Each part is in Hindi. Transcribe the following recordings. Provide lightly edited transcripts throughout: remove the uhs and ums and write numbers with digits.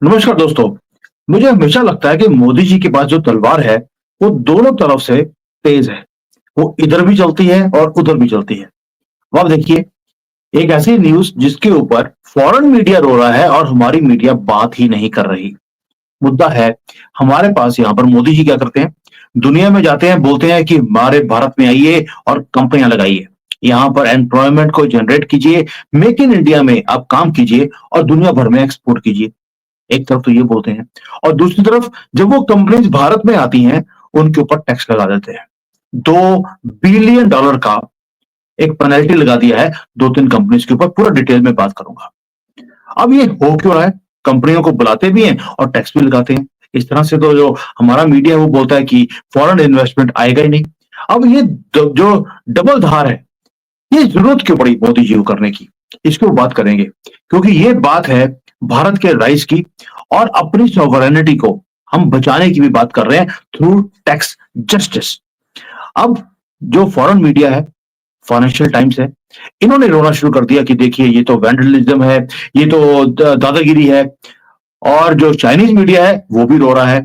नमस्कार दोस्तों। मुझे हमेशा लगता है कि मोदी जी के पास जो तलवार है वो दोनों तरफ से तेज है। वो इधर भी चलती है और उधर भी चलती है। अब आप देखिए, एक ऐसी न्यूज जिसके ऊपर फॉरेन मीडिया रो रहा है और हमारी मीडिया बात ही नहीं कर रही। मुद्दा है, हमारे पास यहाँ पर मोदी जी क्या करते हैं, दुनिया में जाते हैं, बोलते हैं कि हमारे भारत में आइए और कंपनियां लगाइए, यहाँ पर एम्प्लॉयमेंट को जनरेट कीजिए, मेक इन इंडिया में आप काम कीजिए और दुनिया भर में एक्सपोर्ट कीजिए। एक तरफ तो ये बोलते हैं और दूसरी तरफ जब वो कंपनीज भारत में आती हैं, उनके ऊपर टैक्स लगा देते हैं। $2 बिलियन का एक पेनल्टी लगा दिया है दो तीन कंपनीज के ऊपर। पूरा डिटेल में बात करूंगा। अब ये हो क्यों रहा है? कंपनियों को बुलाते भी हैं और टैक्स भी लगाते हैं। इस तरह से तो जो हमारा मीडिया है वो बोलता है कि फॉरेन इन्वेस्टमेंट आएगा ही नहीं। अब ये जो डबल धार है, ये जरूरत क्यों पड़ी मोदी जी को करने की? इसके ऊपर बात करेंगे, क्योंकि ये बात है भारत के राइज की और अपनी सॉवरेनिटी को हम बचाने की भी बात कर रहे हैं थ्रू टैक्स जस्टिस। अब जो फॉरेन मीडिया है, फाइनेंशियल टाइम्स है, इन्होंने रोना शुरू कर दिया कि देखिए ये तो वैंडलिज्म है, ये तो दादागिरी है। और जो चाइनीज मीडिया है वो भी रो रहा है,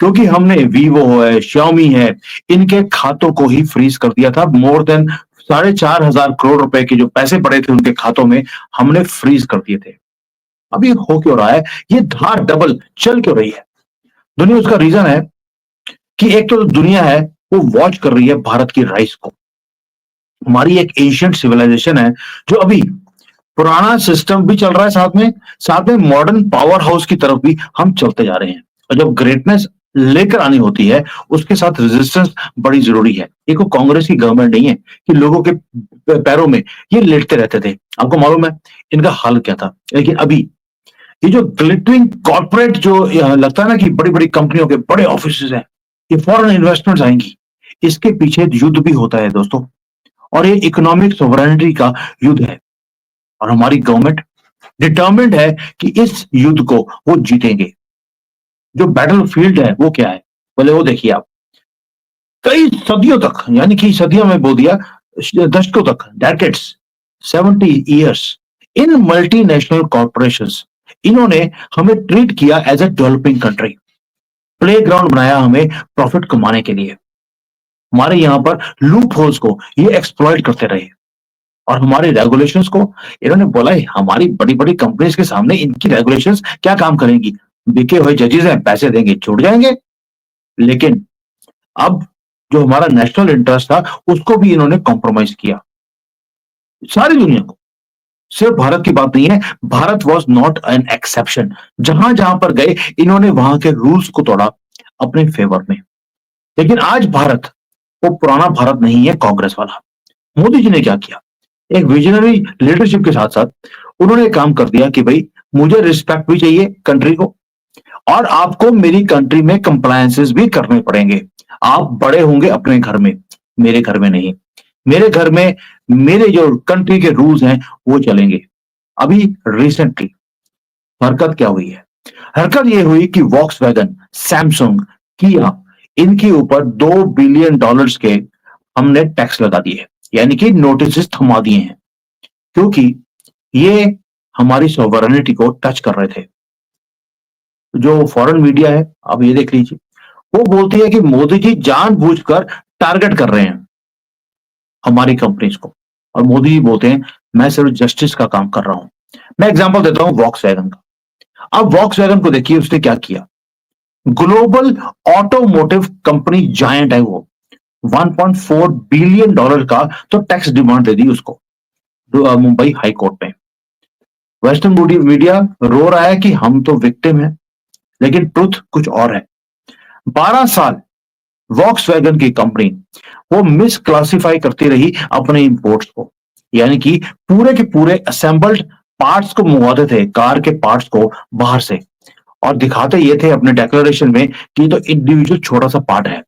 क्योंकि हमने वीवो है, श्याओमी है, इनके खातों को ही फ्रीज कर दिया था। मोर देन 4,500 करोड़ रुपए के जो पैसे पड़े थे उनके खातों में, हमने फ्रीज कर दिए थे। अब ये हो क्यों रहा है? ये धार डबल चल क्यों रही है दुनिया? उसका रीजन है कि एक तो दुनिया है वो वॉच कर रही है भारत की राइस को। हमारी एक एशियंट सिविलाइजेशन है जो अभी पुराना सिस्टम भी चल रहा है, साथ में मॉडर्न पावर हाउस की तरफ भी हम चलते जा रहे हैं। और जब ग्रेटनेस लेकर आनी होती है, उसके साथ रेजिस्टेंस बड़ी जरूरी है। ये कोई कांग्रेस की गवर्नमेंट नहीं है कि लोगों के पैरों में ये लेटते रहते थे। आपको मालूम है इनका हाल क्या था? लेकिन अभी ये जो ग्लिटरिंग कॉर्पोरेट जो लगता है ना कि बड़ी बड़ी कंपनियों के बड़े ऑफिस हैं, ये फॉरेन इन्वेस्टमेंट्स आएंगी, इसके पीछे युद्ध भी होता है दोस्तों। और ये इकोनॉमिक सोवरेनिटी का युद्ध है और हमारी गवर्नमेंट डिटर्मिन्ड है कि इस युद्ध को वो जीतेंगे। जो बैटल फील्ड है वो क्या है? बोले वो देखिए आप, कई सदियों तक, यानी कि सदियों में बोल दिया, दशकों तक, decades, 70 years, in multinational corporations, इन्होंने हमें ट्रीट किया as a developing country. Playground बनाया हमें प्रॉफिट कमाने के लिए। हमारे यहाँ पर लूप होल्स को ये एक्सप्लॉइट करते रहे और हमारे रेगुलेशंस को इन्होंने बोला है, हमारी बड़ी बड़ी कंपनीज के सामने इनकी रेगुलेशंस क्या काम करेंगी? बिके हुए जजेस हैं, पैसे देंगे छूट जाएंगे। लेकिन अब जो हमारा नेशनल इंटरेस्ट था उसको भी इन्होंने कॉम्प्रोमाइज किया, सारी दुनिया को। सिर्फ भारत की बात नहीं है, Bharat was not an exception. जहां जहां पर गए इन्होंने वहां के रूल्स को तोड़ा अपने फेवर में। लेकिन आज भारत वो पुराना भारत नहीं है कांग्रेस वाला। मोदी जी ने क्या किया? एक विजनरी लीडरशिप के साथ साथ उन्होंने काम कर दिया कि भाई मुझे रिस्पेक्ट भी चाहिए कंट्री को, और आपको मेरी कंट्री में कंप्लायंसेस भी करने पड़ेंगे। आप बड़े होंगे अपने घर में, मेरे घर में नहीं। मेरे घर में मेरे जो कंट्री के रूल्स हैं वो चलेंगे। अभी रिसेंटली हरकत क्या हुई है? हरकत ये हुई कि वॉक्सवैगन, सैमसंग, किया, इनके ऊपर $2 बिलियन के हमने टैक्स लगा दिए, यानी कि नोटिस थमा दिए हैं, क्योंकि ये हमारी सॉवरेनिटी को टच कर रहे थे। जो फॉरेन मीडिया है, आप ये देख लीजिए, वो बोलती है कि मोदी जी जानबूझकर टारगेट कर रहे हैं हमारी कंपनीज को। और मोदी जी बोलते हैं मैं सिर्फ जस्टिस का काम कर रहा हूं। मैं एग्जांपल देता हूं वॉक्सवैगन का। अब वॉक्सवैगन को देखिए, उसने क्या किया। ग्लोबल ऑटोमोटिव कंपनी जायंट है वो, $1.4 बिलियन का तो टैक्स डिमांड दे दी उसको मुंबई हाई कोर्ट में। वेस्टर्न मीडिया रो रहा है कि हम तो विक्टिम हैं, लेकिन ट्रुथ कुछ और है। 12 साल वॉक्सवैगन की कंपनी वो मिस क्लासिफाई करती रही अपने इंपोर्ट्स को, यानी कि पूरे के पूरे असेंबल्ड पार्ट्स को मंगवाते थे, कार के पार्ट्स को बाहर से, और दिखाते ये थे अपने डिक्लेरेशन में कि ये तो इंडिविजुअल छोटा सा पार्ट है,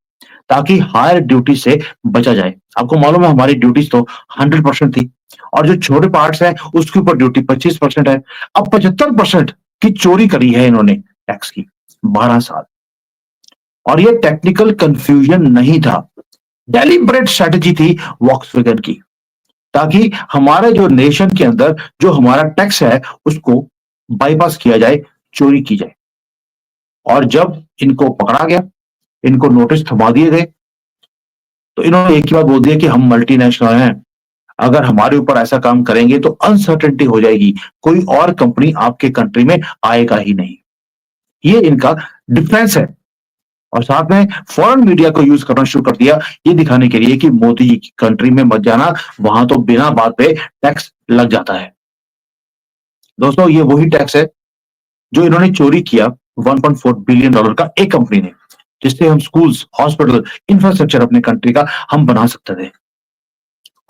ताकि हायर ड्यूटी से बचा जाए। आपको मालूम है हमारी ड्यूटीज तो 100% थी, और जो छोटे पार्ट्स हैं उसके ऊपर ड्यूटी 25% है। अब 75% की चोरी करी है इन्होंने टैक्स की, 12 साल। और ये टेक्निकल कंफ्यूजन नहीं था, डेलिब्रेट स्ट्रेटजी थी वॉक्सवैगन की, ताकि हमारे जो नेशन के अंदर जो हमारा टैक्स है उसको बाईपास किया जाए, चोरी की जाए। और जब इनको पकड़ा गया, इनको नोटिस थमा दिए गए, तो इन्होंने एक ही बात बोल दिया कि हम मल्टीनेशनल हैं, अगर हमारे ऊपर ऐसा काम करेंगे तो अनसर्टेनिटी हो जाएगी, कोई और कंपनी आपके कंट्री में आएगा ही नहीं। ये इनका डिफेंस है। और साथ में फॉरेन मीडिया को यूज करना शुरू कर दिया, ये दिखाने के लिए कि मोदी जी की कंट्री में मत जाना, वहां तो बिना बात पे टैक्स लग जाता है। दोस्तों, ये वही टैक्स है जो इन्होंने चोरी किया 1.4 बिलियन डॉलर का एक कंपनी ने, जिससे हम स्कूल्स, हॉस्पिटल, इंफ्रास्ट्रक्चर अपने कंट्री का हम बना सकते थे।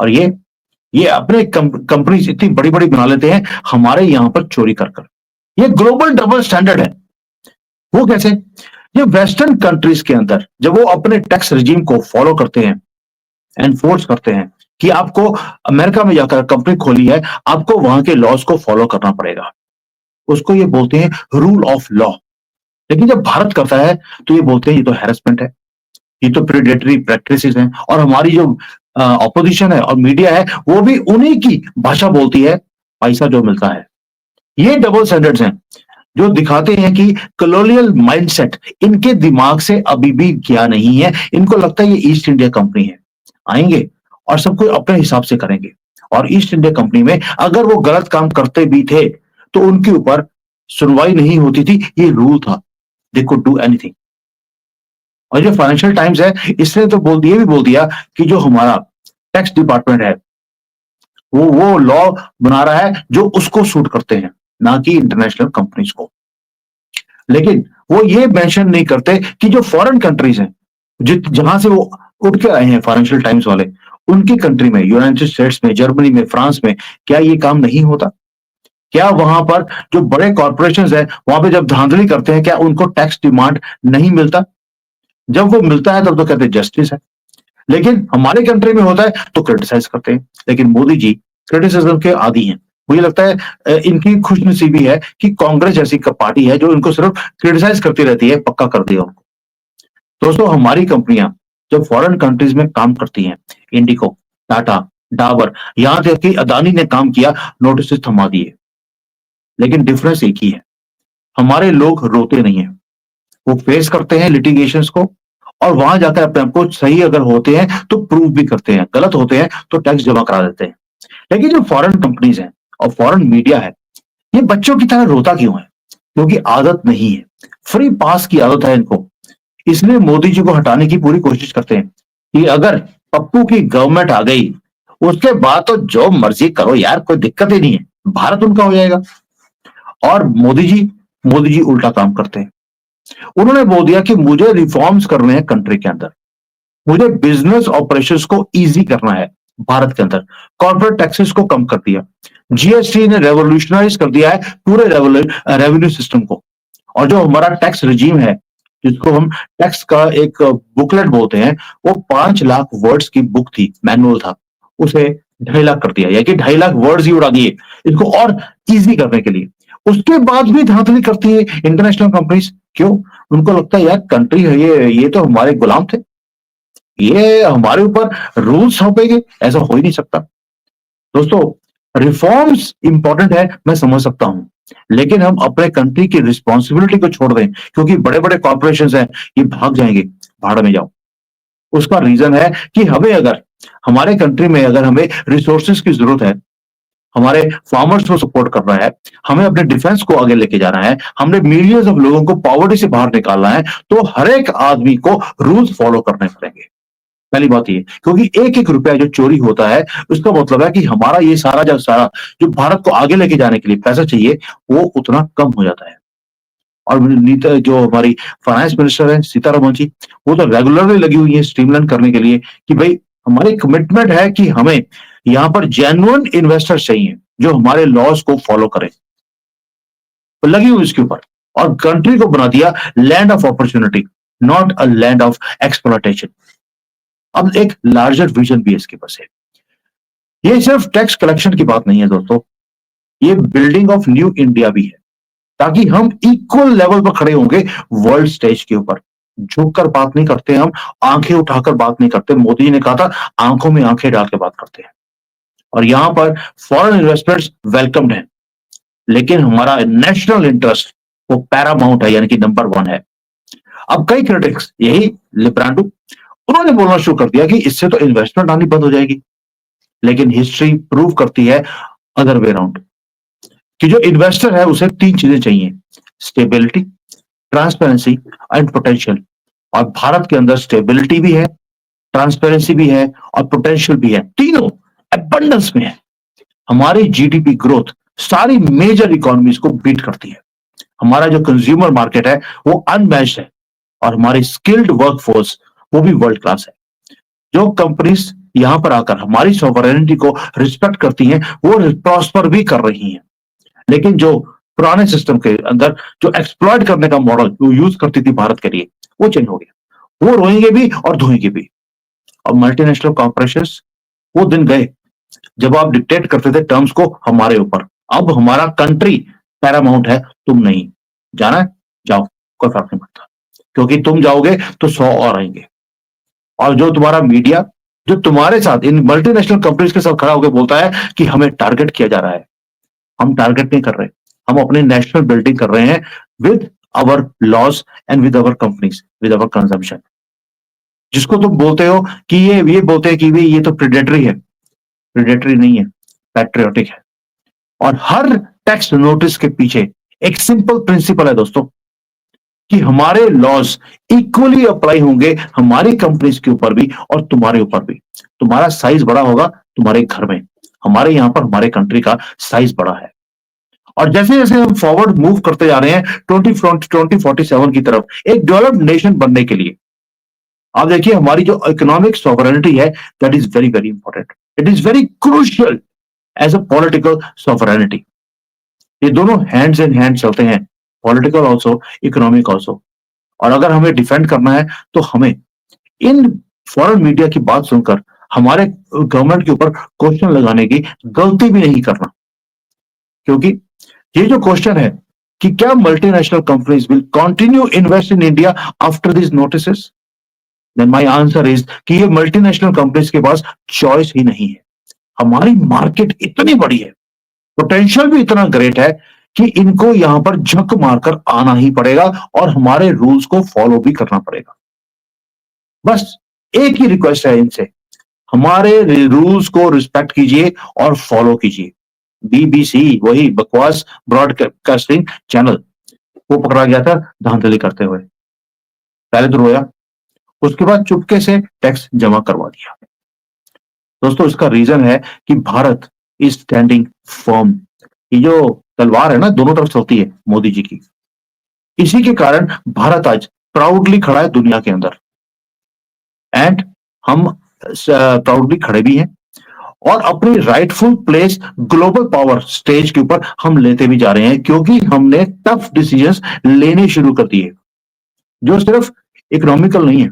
और ये अपने कंपनी इतनी बड़ी बड़ी बना लेते हैं हमारे यहां पर चोरी कर कर। ये ग्लोबल डबल स्टैंडर्ड है। वो कैसे? ये वेस्टर्न कंट्रीज के अंदर जब वो अपने टैक्स रिजीम को फॉलो करते हैं, एनफोर्स करते हैं कि आपको अमेरिका में जाकर कंपनी खोली है, आपको वहां के लॉज को फॉलो करना पड़ेगा, उसको ये बोलते हैं रूल ऑफ लॉ। लेकिन जब भारत करता है तो ये बोलते हैं ये तो हैरेसमेंट है, ये तो प्रेडेटरी प्रैक्टिसेस हैं, और हमारी जो ऑपोजिशन है और मीडिया है वो भी उन्हीं की भाषा बोलती है, पैसा जो मिलता है। ये डबल स्टैंडर्ड्स हैं जो दिखाते हैं कि कॉलोनियल माइंडसेट इनके दिमाग से अभी भी गया नहीं है। इनको लगता है ये ईस्ट इंडिया कंपनी है, आएंगे और सब कुछ अपने हिसाब से करेंगे। और ईस्ट इंडिया कंपनी में अगर वो गलत काम करते भी थे तो उनके ऊपर सुनवाई नहीं होती थी, ये रूल था, दे कुड डू एनीथिंग। और जो फाइनेंशियल टाइम्स है इसने तो ये भी बोल दिया कि जो हमारा टैक्स डिपार्टमेंट है वो लॉ बना रहा है जो उसको सूट करते हैं, ना कि इंटरनेशनल कंपनीज को। लेकिन वो ये मेंशन नहीं करते कि जो फॉरेन कंट्रीज हैं, जहां से वो उठ के आए हैं फाइनेंशियल टाइम्स वाले, उनकी कंट्री में, यूनाइटेड स्टेट्स में, जर्मनी में, फ्रांस में, क्या ये काम नहीं होता? क्या वहां पर जो बड़े कॉर्पोरेशन है वहां पे जब धांधली करते हैं क्या उनको टैक्स डिमांड नहीं मिलता? जब वो मिलता है तब तो कहते हैं जस्टिस है। लेकिन हमारे कंट्री में होता है तो क्रिटिसाइज करते हैं। लेकिन मोदी जी क्रिटिसिज्म के आदी हैं। मुझे लगता है इनकी खुशनसीबी है कि कांग्रेस जैसी पार्टी है जो इनको सिर्फ क्रिटिसाइज करती रहती है, पक्का कर दिया उनको। दोस्तों, हमारी कंपनियां जब फॉरेन कंट्रीज में काम करती हैं, इंडिको, टाटा, डाबर, यहां तक कि अदानी ने काम किया, नोटिस थमा दिए। लेकिन डिफरेंस एक ही है, हमारे लोग रोते नहीं है, वो फेस करते हैं लिटिगेशंस को, और वहां जाकर अपने आप को सही अगर होते हैं तो प्रूव भी करते हैं, गलत होते हैं तो टैक्स जमा करा देते हैं। लेकिन जो फॉरेन कंपनीज हैं और फॉरेन मीडिया है, ये बच्चों की तरह रोता क्यों है? क्योंकि आदत नहीं है, फ्री पास की आदत है इनको। इसलिए मोदी जी को हटाने की पूरी कोशिश करते हैं कि अगर पप्पू की गवर्नमेंट आ गई उसके बाद तो जो मर्जी करो यार, कोई दिक्कत ही नहीं है, भारत उनका हो जाएगा। और मोदी जी उल्टा काम करते हैं। उन्होंने बोल दिया कि मुझे रिफॉर्म्स करने हैं कंट्री के अंदर, मुझे बिजनेस ऑपरेशंस को इजी करना है भारत के अंदर। कॉर्पोरेट टैक्सेस को कम कर दिया, जीएसटी ने रेवोल्यूशनाइज कर दिया है पूरे रेवेन्यू सिस्टम को। और जो हमारा टैक्स रिजीम है, जिसको हम टैक्स का एक बुकलेट बोलते हैं, वो 5 लाख वर्ड्स की बुक थी, मैनुअल था, उसे 2.5 लाख कर दिया, या कि 2.5 लाख वर्ड्स ही उड़ा दिए इसको और इजी करने के लिए। उसके बाद भी धांधली करती है इंटरनेशनल कंपनीज। क्यों? उनको लगता है यार कंट्री है ये तो हमारे गुलाम थे, ये हमारे ऊपर रूल्स थोपेंगे, ऐसा हो ही नहीं सकता। दोस्तों, रिफॉर्म्स इंपॉर्टेंट है, मैं समझ सकता हूं, लेकिन हम अपने कंट्री की रिस्पॉन्सिबिलिटी को छोड़ दें क्योंकि बड़े बड़े कॉर्पोरेशन हैं, ये भाग जाएंगे, भाड़ में जाओ। उसका रीजन है कि हमें अगर हमारे कंट्री में अगर हमें रिसोर्सेज की जरूरत है, हमारे फार्मर्स को सपोर्ट करना है, हमें अपने डिफेंस को आगे लेके जाना है, हमने मिलियंस ऑफ लोगों को पॉवर्टी से बाहर निकालना है, तो हर एक आदमी को रूल्स फॉलो करने पड़ेंगे। पहली बात ये, क्योंकि एक एक रुपया जो चोरी होता है उसका मतलब है कि हमारा ये सारा जो भारत को आगे लेके जाने के लिए पैसा चाहिए वो उतना कम हो जाता है। और नीता जो हमारी फाइनेंस मिनिस्टर है सीतारमण जी, वो तो रेगुलरली लगी हुई है स्ट्रीमलाइन करने के लिए कि भाई हमारी कमिटमेंट है कि हमें यहाँ पर जेन्युइन इन्वेस्टर्स चाहिए जो हमारे लॉज को फॉलो करें, तो लगी हुई इसके ऊपर। और कंट्री को बना दिया land of opportunity, not a land of exploitation. अब एक लार्जर विजन भी है इसके पास है। ये सिर्फ टैक्स कलेक्शन की बात नहीं है दोस्तों, ये बिल्डिंग ऑफ न्यू इंडिया भी है, ताकि हम इक्वल लेवल पर खड़े होंगे वर्ल्ड स्टेज के ऊपर। झुककर बात नहीं करते हम, आंखें उठाकर बात नहीं करते। मोदी जी ने कहा था आंखों में आंखें डाल के बात करते हैं। और यहां पर फॉरेन इन्वेस्टर्स वेलकम्ड हैं, लेकिन हमारा नेशनल इंटरेस्ट वो पैरामाउंट है, यानी कि नंबर 1 है। अब कई क्रिटिक्स, यही लिब्रांडो, उन्होंने बोलना शुरू कर दिया कि इससे तो इन्वेस्टमेंट आनी बंद हो जाएगी। लेकिन हिस्ट्री प्रूव करती है अदर वे अराउंड, कि जो इन्वेस्टर है उसे 3 चीजें चाहिए: स्टेबिलिटी, ट्रांसपेरेंसी एंड पोटेंशियल। और भारत के अंदर स्टेबिलिटी भी है, ट्रांसपेरेंसी भी है और पोटेंशियल भी है, तीनों एबंडेंस में है। हमारी जीडीपी ग्रोथ सारी मेजर इकोनॉमीज को बीट करती है। हमारा जो कंज्यूमर मार्केट है वो अनमैच्ड है, और हमारी स्किल्ड वर्कफोर्स वो भी वर्ल्ड क्लास है। जो कंपनीज यहां पर आकर हमारी सॉवरेनिटी को रिस्पेक्ट करती हैं, वो प्रॉस्पर भी कर रही हैं। लेकिन जो पुराने सिस्टम के अंदर जो एक्सप्लॉइट करने का मॉडल वो यूज करती थी भारत के लिए, वो चेंज हो गया। वो रोएंगे भी और धोएंगे भी। और मल्टीनेशनल कॉर्पोरेशंस, वो दिन गए जब आप डिक्टेट करते थे टर्म्स को हमारे ऊपर। अब हमारा कंट्री पैरामाउंट है, तुम नहीं। जाना है जाओ, कोई फर्क नहीं पड़ता, क्योंकि तुम जाओगे तो 100 और आएंगे। और जो तुम्हारा मीडिया जो तुम्हारे साथ इन मल्टीनेशनल कंपनीज के साथ खड़ा होकर बोलता है कि हमें टारगेट किया जा रहा है, हम टारगेट नहीं कर रहे, हम अपने नेशनल बिल्डिंग कर रहे हैं with our laws and with our companies, with our consumption. जिसको तुम बोलते हो कि ये बोलते हैं कि ये तो प्रेडेटरी है, प्रेडेटरी नहीं है, पैट्रियोटिक है। और हर टैक्स नोटिस के पीछे एक सिंपल प्रिंसिपल है दोस्तों, कि हमारे लॉज इक्वली अप्लाई होंगे हमारी कंपनीज के ऊपर भी और तुम्हारे ऊपर भी। तुम्हारा साइज बड़ा होगा तुम्हारे घर में, हमारे यहां पर हमारे कंट्री का साइज बड़ा है। और जैसे जैसे हम फॉरवर्ड मूव करते जा रहे हैं 2047 की तरफ, एक डेवलप्ड नेशन बनने के लिए, आप देखिए हमारी जो इकोनॉमिक सॉवरेनिटी है, that is very very important, it is very crucial as a political sovereignty. ये दोनों हैंड्स इन हैंड चलते हैं, पॉलिटिकल ऑल्सो, इकोनॉमिक ऑल्सो। और अगर हमें डिफेंड करना है तो हमें इन फॉरेन मीडिया की बात सुनकर हमारे गवर्नमेंट के ऊपर क्वेश्चन लगाने की गलती भी नहीं करना। क्योंकि ये जो क्वेश्चन है कि क्या multinational companies will continue invest in India after this notices, then my answer is कि ये मल्टीनेशनल कंपनीज के पास चॉइस ही नहीं है। हमारी मार्केट इतनी बड़ी है, पोटेंशियल भी इतना ग्रेट है कि इनको यहां पर झक मारकर आना ही पड़ेगा और हमारे रूल्स को फॉलो भी करना पड़ेगा। बस एक ही रिक्वेस्ट है इनसे, हमारे रूल्स को रिस्पेक्ट कीजिए और फॉलो कीजिए। बीबीसी, वही बकवास ब्रॉडकास्टिंग चैनल, वो पकड़ा गया था धांधली करते हुए। पहले तो रोया, उसके बाद चुपके से टैक्स जमा करवा दिया। दोस्तों इसका रीजन है कि भारत इज स्टैंडिंग फर्म। ये जो तलवार है ना, दोनों तरफ चलती है मोदी जी की। इसी के कारण भारत आज प्राउडली खड़ा है दुनिया के अंदर, एंड हम प्राउडली खड़े भी हैं और अपनी rightful place global power stage के ऊपर हम लेते भी जा रहे हैं, क्योंकि हमने टफ डिसीजंस लेने शुरू कर दिए, जो सिर्फ इकोनॉमिकल नहीं है,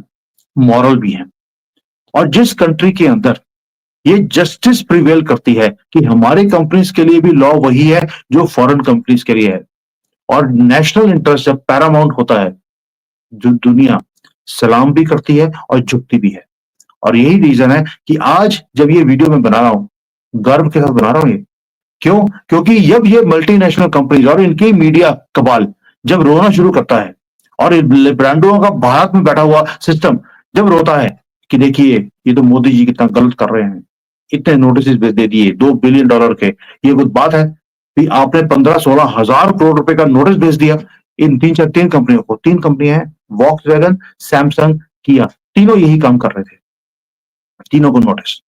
मॉरल भी है। और जिस कंट्री के अंदर ये जस्टिस प्रिवेल करती है कि हमारी कंपनीज के लिए भी लॉ वही है जो फॉरेन कंपनीज के लिए है, और नेशनल इंटरेस्ट जब पैरामाउंट होता है, जो दुनिया सलाम भी करती है और झुकती भी है। और यही रीजन है कि आज जब ये वीडियो मैं बना रहा हूं, गर्व के साथ बना रहा हूं ये, क्यों? क्योंकि जब ये मल्टीनेशनल कंपनीज और इनकी मीडिया कबाल जब रोना शुरू करता है, और ब्रांडों का भारत में बैठा हुआ सिस्टम जब रोता है कि देखिए ये तो मोदी जी कितना गलत कर रहे हैं, इतने नोटिस दे दिए $2 बिलियन के, ये कुछ बात है? कि आपने 15-16 हजार करोड़ रुपए का नोटिस भेज दिया इन तीन कंपनियों को। 3 कंपनियां हैं, वॉक्सवैगन, सैमसंग, किया, तीनों यही काम कर रहे थे, तीनों को नोटिस।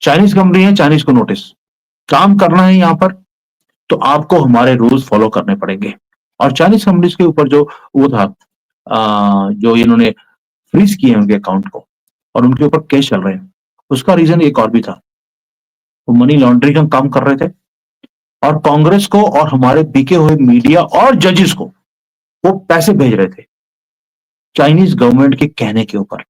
चाइनीज कंपनी है, चाइनीज को नोटिस। काम करना है यहां पर तो आपको हमारे रूल्स फॉलो करने पड़ेंगे। और चाइनीज कंपनीज के ऊपर जो वो था, जो इन्होंने फ्रीज किए उनके अकाउंट को और उनके ऊपर केस चल रहे हैं, उसका रीजन एक और भी था, वो मनी लॉन्ड्रिंग का काम कर रहे थे और कांग्रेस को और हमारे बिके हुए मीडिया और जजेस को वो पैसे भेज रहे थे चाइनीज गवर्नमेंट के कहने के ऊपर।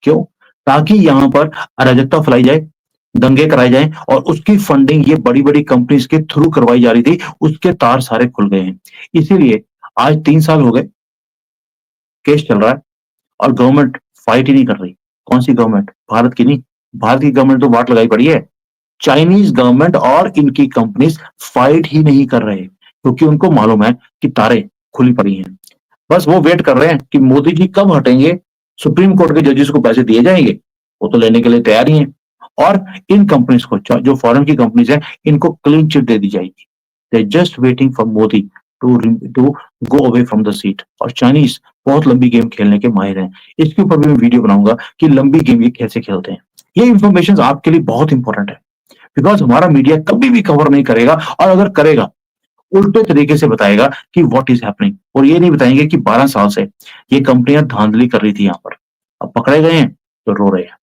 क्यों? ताकि यहां पर अराजकता फैलाई जाए, दंगे कराए जाएं, और उसकी फंडिंग ये बड़ी बड़ी कंपनीज के थ्रू करवाई जा रही थी, उसके तार सारे खुल गए हैं। इसीलिए आज 3 साल हो गए, केस चल रहा है और गवर्नमेंट फाइट ही नहीं कर रही। कौन सी गवर्नमेंट? भारत की नहीं, भारत की गवर्नमेंट तो वाट लगाई पड़ी है। चाइनीज गवर्नमेंट और इनकी कंपनीज फाइट ही नहीं कर रहे, क्योंकि उनको मालूम है कि तारे खुली पड़ी हैं। बस वो वेट कर रहे हैं कि मोदी जी कब हटेंगे, सुप्रीम कोर्ट के जजेस को पैसे दिए जाएंगे, वो तो लेने के लिए तैयार ही हैं। और इन कंपनीज को, जो फॉरेन की कंपनीज हैं, इनको क्लीन चिट दे दी जाएगी। They just waiting for Modi to go away from the seat. और चाइनीज बहुत लंबी गेम खेलने के माहिर हैं। इसके ऊपर भी मैं वीडियो बनाऊंगा कि लंबी गेम ये कैसे खेलते हैं। ये इंफॉर्मेशन आपके लिए बहुत इंपॉर्टेंट है, बिकॉज हमारा मीडिया कभी भी कवर नहीं करेगा, और अगर करेगा उल्टे तरीके से बताएगा कि व्हाट इज हैपनिंग, और ये नहीं बताएंगे कि 12 साल से ये कंपनियां धांधली कर रही थी यहाँ पर, अब पकड़े गए हैं तो रो रहे हैं।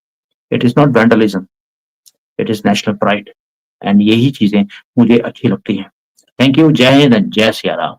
It is not vandalism, it is national pride. And यही चीजें मुझे अच्छी लगती हैं। Thank you. जय हिंद एंड जय सिया राम।